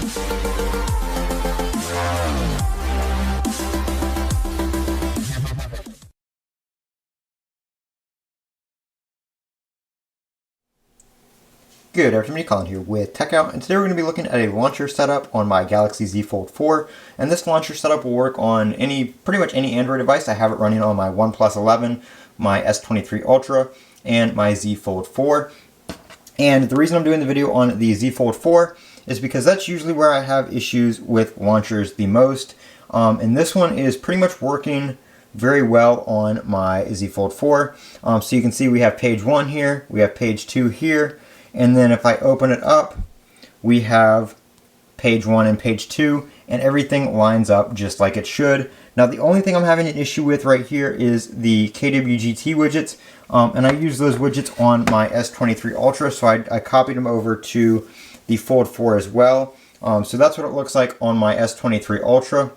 Good afternoon, Colin here with Techout, and today we're going to be looking at a launcher setup on my Galaxy Z Fold 4, and this launcher setup will work on pretty much any Android device. I have it running on my OnePlus 11, my S23 Ultra, and my Z Fold 4. And the reason I'm doing the video on the Z Fold 4 is because that's usually where I have issues with launchers the most, and this one is pretty much working very well on my Z Fold 4. So you can see we have page 1 here, we have page 2 here, and then if I open it up, we have page 1 and page 2, and everything lines up just like it should. Now the only thing I'm having an issue with right here is the KWGT widgets, and I use those widgets on my S23 Ultra, so I copied them over to the Fold 4 as well. So that's what it looks like on my S23 Ultra.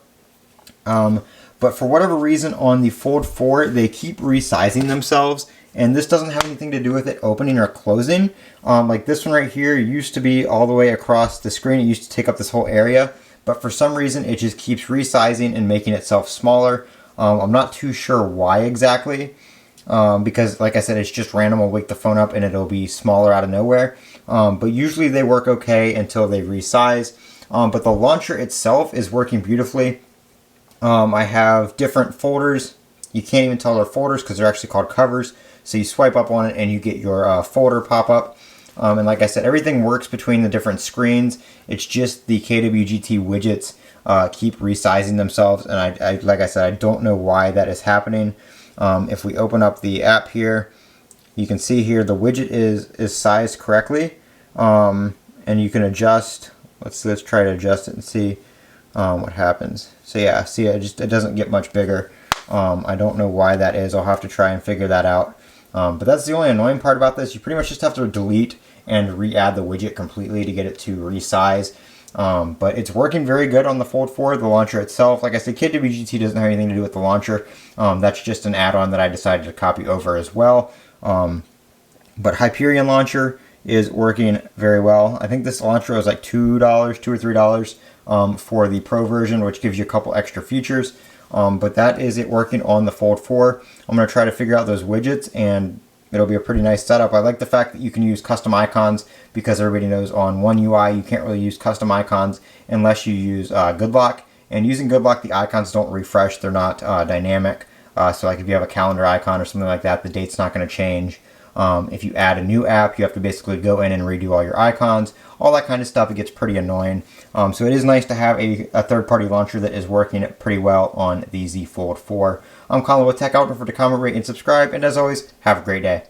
But for whatever reason on the Fold 4, they keep resizing themselves, and this doesn't have anything to do with it opening or closing. Like this one right here used to be all the way across the screen. It used to take up this whole area, but for some reason it just keeps resizing and making itself smaller. I'm not too sure why exactly, because like I said, it's just random. I'll wake the phone up and it'll be smaller out of nowhere. But usually they work okay until they resize. But the launcher itself is working beautifully. I have different folders. You can't even tell they're folders because they're actually called covers. So you swipe up on it and you get your folder pop up. And like I said, everything works between the different screens. It's just the KWGT widgets keep resizing themselves. And I like I said, I don't know why that is happening. If we open up the app here, you can see here the widget is sized correctly. And you can adjust. Let's try to adjust it and see what happens. So yeah, see, it doesn't get much bigger. I don't know why that is. I'll have to try and figure that out. But that's the only annoying part about this. You pretty much just have to delete and re-add the widget completely to get it to resize. But it's working very good on the Fold 4, the launcher itself. Like I said, KWGT doesn't have anything to do with the launcher. That's just an add-on that I decided to copy over as well. But Hyperion launcher is working very well. I think this launcher was like $2 or $3 for the Pro version, which gives you a couple extra features. But that is it working on the Fold 4. I'm going to try to figure out those widgets, and it'll be a pretty nice setup. I like the fact that you can use custom icons, because everybody knows on One UI you can't really use custom icons unless you use GoodLock. And using GoodLock, the icons don't refresh. They're not dynamic. So like if you have a calendar icon or something like that, the date's not going to change. If you add a new app, you have to basically go in and redo all your icons, all that kind of stuff. It gets pretty annoying. So it is nice to have a third-party launcher that is working pretty well on the Z Fold 4. I'm Colin with Techout. Don't forget to comment, rate, and subscribe. And as always, have a great day.